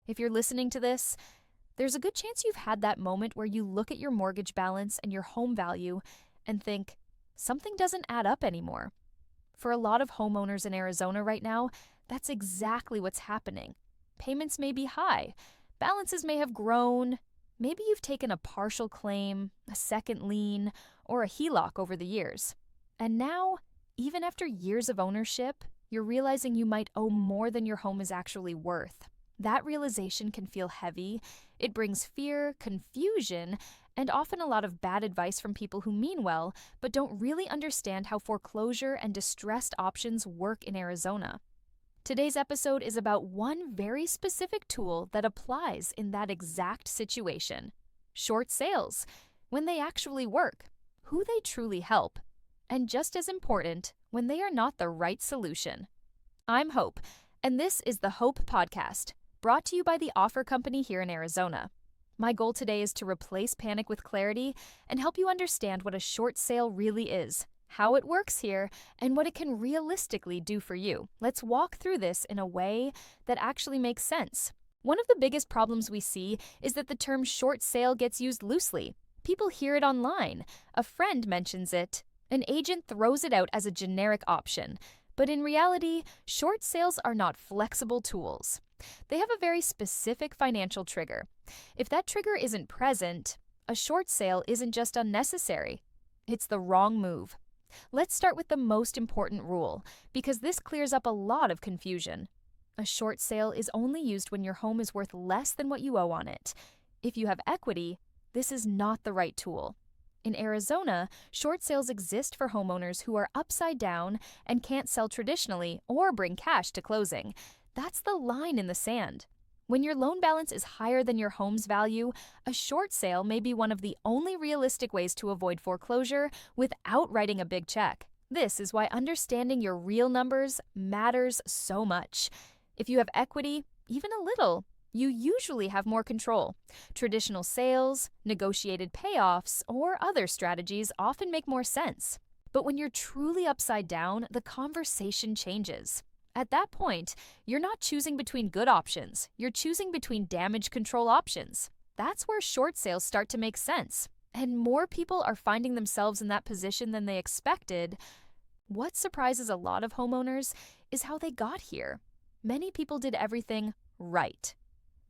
If you're listening to this, there's a good chance you've had that moment where you look at your mortgage balance and your home value and think, something doesn't add up anymore. For a lot of homeowners in Arizona right now, that's exactly what's happening. Payments may be high, balances may have grown, maybe you've taken a partial claim, a second lien, or a HELOC over the years. And now, even after years of ownership, you're realizing you might owe more than your home is actually worth. That realization can feel heavy. It brings fear, confusion, and often a lot of bad advice from people who mean well, but don't really understand how foreclosure and distressed options work in Arizona. Today's episode is about one very specific tool that applies in that exact situation. Short sales, when they actually work, who they truly help, and just as important, when they are not the right solution. I'm Hope, and this is the Hope Podcast, brought to you by the Offer Company here in Arizona. My goal today is to replace panic with clarity and help you understand what a short sale really is, how it works here, and what it can realistically do for you. Let's walk through this in a way that actually makes sense. One of the biggest problems we see is that the term short sale gets used loosely. People hear it online, a friend mentions it, an agent throws it out as a generic option. But in reality, short sales are not flexible tools. They have a very specific financial trigger. If that trigger isn't present, a short sale isn't just unnecessary. It's the wrong move. Let's start with the most important rule, because this clears up a lot of confusion. A short sale is only used when your home is worth less than what you owe on it. If you have equity, this is not the right tool. In Arizona, short sales exist for homeowners who are upside down and can't sell traditionally or bring cash to closing. That's the line in the sand. When your loan balance is higher than your home's value, a short sale may be one of the only realistic ways to avoid foreclosure without writing a big check. This is why understanding your real numbers matters so much. If you have equity, even a little, you usually have more control. Traditional sales, negotiated payoffs, or other strategies often make more sense. But when you're truly upside down, the conversation changes. At that point, you're not choosing between good options, you're choosing between damage control options. That's where short sales start to make sense. And more people are finding themselves in that position than they expected. What surprises a lot of homeowners is how they got here. Many people did everything right.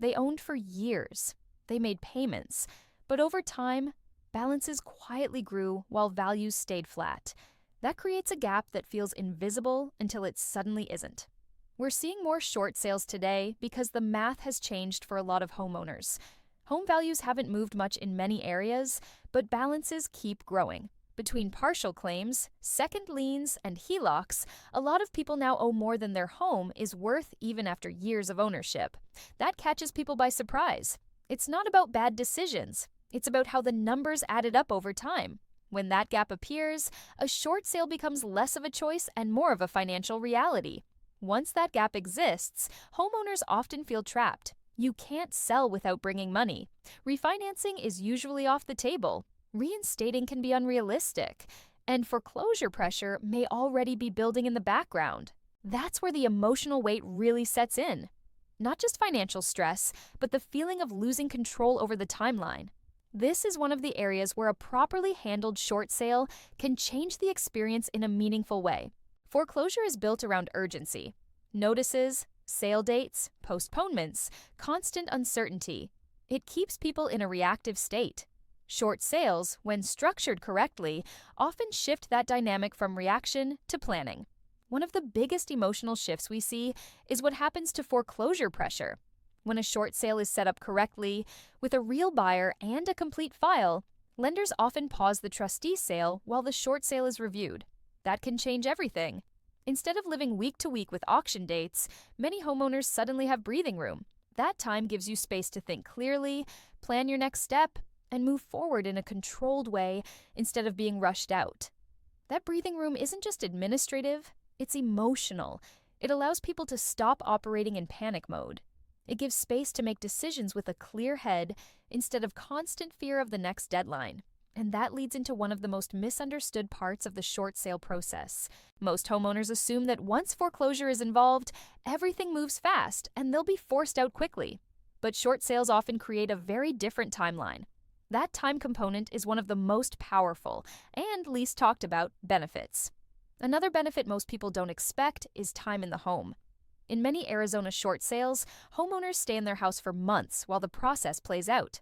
They owned for years. They made payments. But over time, balances quietly grew while values stayed flat. That creates a gap that feels invisible until it suddenly isn't. We're seeing more short sales today because the math has changed for a lot of homeowners. Home values haven't moved much in many areas, but balances keep growing. Between partial claims, second liens, and HELOCs, a lot of people now owe more than their home is worth even after years of ownership. That catches people by surprise. It's not about bad decisions. It's about how the numbers added up over time. When that gap appears, a short sale becomes less of a choice and more of a financial reality. Once that gap exists, homeowners often feel trapped. You can't sell without bringing money. Refinancing is usually off the table. Reinstating can be unrealistic. And foreclosure pressure may already be building in the background. That's where the emotional weight really sets in. Not just financial stress, but the feeling of losing control over the timeline. This is one of the areas where a properly handled short sale can change the experience in a meaningful way. Foreclosure is built around urgency. Notices, sale dates, postponements, constant uncertainty. It keeps people in a reactive state. Short sales, when structured correctly, often shift that dynamic from reaction to planning. One of the biggest emotional shifts we see is what happens to foreclosure pressure. When a short sale is set up correctly, with a real buyer and a complete file, lenders often pause the trustee sale while the short sale is reviewed. That can change everything. Instead of living week to week with auction dates, many homeowners suddenly have breathing room. That time gives you space to think clearly, plan your next step, and move forward in a controlled way instead of being rushed out. That breathing room isn't just administrative, it's emotional. It allows people to stop operating in panic mode. It gives space to make decisions with a clear head instead of constant fear of the next deadline. And that leads into one of the most misunderstood parts of the short sale process. Most homeowners assume that once foreclosure is involved, everything moves fast and they'll be forced out quickly. But short sales often create a very different timeline. That time component is one of the most powerful and least talked about benefits. Another benefit most people don't expect is time in the home. In many Arizona short sales, homeowners stay in their house for months while the process plays out.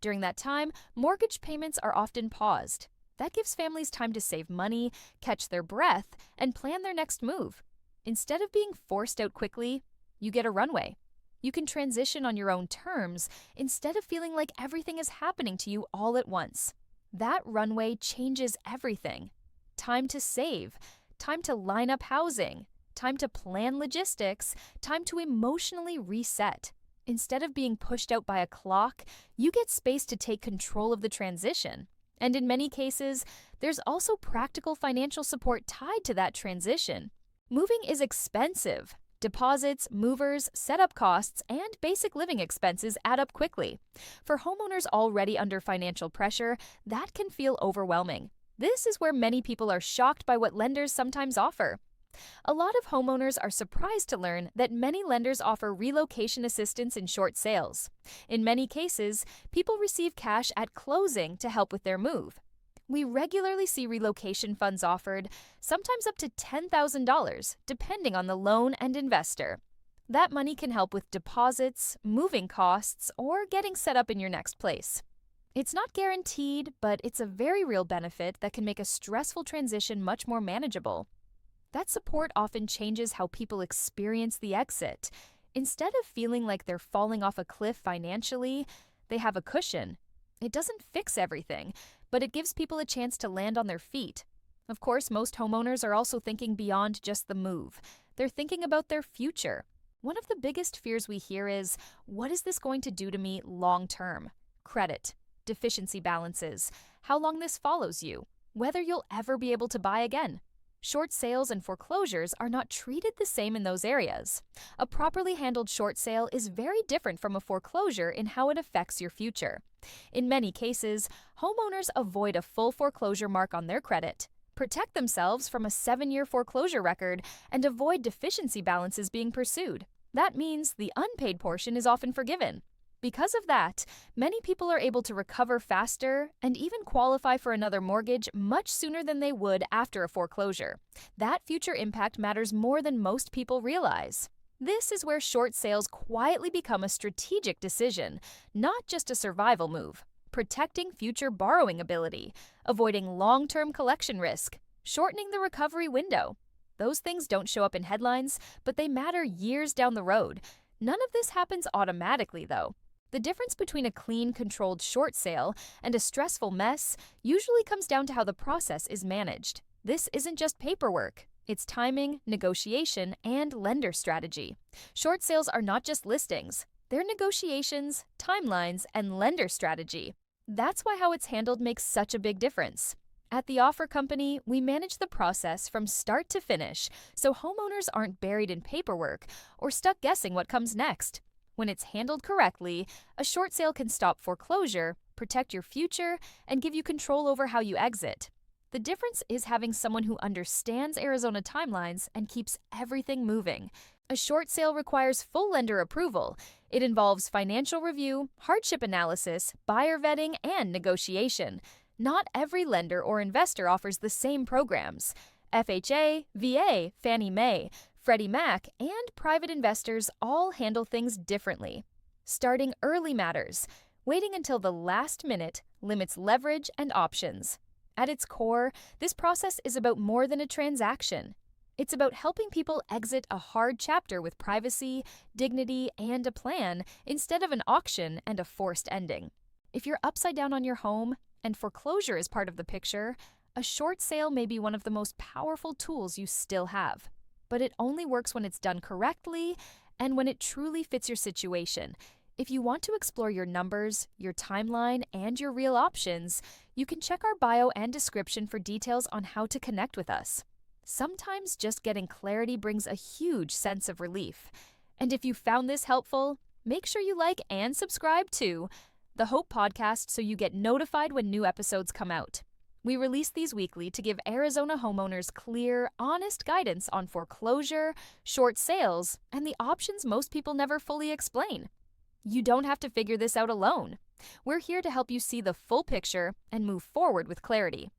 During that time, mortgage payments are often paused. That gives families time to save money, catch their breath, and plan their next move. Instead of being forced out quickly, you get a runway. You can transition on your own terms instead of feeling like everything is happening to you all at once. That runway changes everything. Time to save, time to line up housing, time to plan logistics, time to emotionally reset. Instead of being pushed out by a clock, you get space to take control of the transition. And in many cases, there's also practical financial support tied to that transition. Moving is expensive. Deposits, movers, setup costs, and basic living expenses add up quickly. For homeowners already under financial pressure, that can feel overwhelming. This is where many people are shocked by what lenders sometimes offer. A lot of homeowners are surprised to learn that many lenders offer relocation assistance in short sales. In many cases, people receive cash at closing to help with their move. We regularly see relocation funds offered, sometimes up to $10,000, depending on the loan and investor. That money can help with deposits, moving costs, or getting set up in your next place. It's not guaranteed, but it's a very real benefit that can make a stressful transition much more manageable. That support often changes how people experience the exit. Instead of feeling like they're falling off a cliff financially, they have a cushion. It doesn't fix everything, but it gives people a chance to land on their feet. Of course, most homeowners are also thinking beyond just the move. They're thinking about their future. One of the biggest fears we hear is, what is this going to do to me long term? Credit, deficiency balances, how long this follows you, whether you'll ever be able to buy again. Short sales and foreclosures are not treated the same in those areas. A properly handled short sale is very different from a foreclosure in how it affects your future. In many cases, homeowners avoid a full foreclosure mark on their credit, protect themselves from a 7-year foreclosure record, and avoid deficiency balances being pursued. That means the unpaid portion is often forgiven. Because of that, many people are able to recover faster and even qualify for another mortgage much sooner than they would after a foreclosure. That future impact matters more than most people realize. This is where short sales quietly become a strategic decision, not just a survival move. Protecting future borrowing ability, avoiding long-term collection risk, shortening the recovery window. Those things don't show up in headlines, but they matter years down the road. None of this happens automatically, though. The difference between a clean, controlled short sale and a stressful mess usually comes down to how the process is managed. This isn't just paperwork. It's timing, negotiation, and lender strategy. Short sales are not just listings. They're negotiations, timelines, and lender strategy. That's why how it's handled makes such a big difference. At the Offer Company, we manage the process from start to finish, so homeowners aren't buried in paperwork or stuck guessing what comes next. When it's handled correctly, a short sale can stop foreclosure, protect your future, and give you control over how you exit. The difference is having someone who understands Arizona timelines and keeps everything moving. A short sale requires full lender approval. It involves financial review, hardship analysis, buyer vetting, and negotiation. Not every lender or investor offers the same programs. FHA, VA, Fannie Mae, Freddie Mac, and private investors all handle things differently. Starting early matters. Waiting until the last minute limits leverage and options. At its core, this process is about more than a transaction. It's about helping people exit a hard chapter with privacy, dignity, and a plan instead of an auction and a forced ending. If you're upside down on your home and foreclosure is part of the picture, a short sale may be one of the most powerful tools you still have. But it only works when it's done correctly and when it truly fits your situation. If you want to explore your numbers, your timeline, and your real options, you can check our bio and description for details on how to connect with us. Sometimes just getting clarity brings a huge sense of relief. And if you found this helpful, make sure you like and subscribe to the Hope Podcast so you get notified when new episodes come out. We release these weekly to give Arizona homeowners clear, honest guidance on foreclosure, short sales, and the options most people never fully explain. You don't have to figure this out alone. We're here to help you see the full picture and move forward with clarity.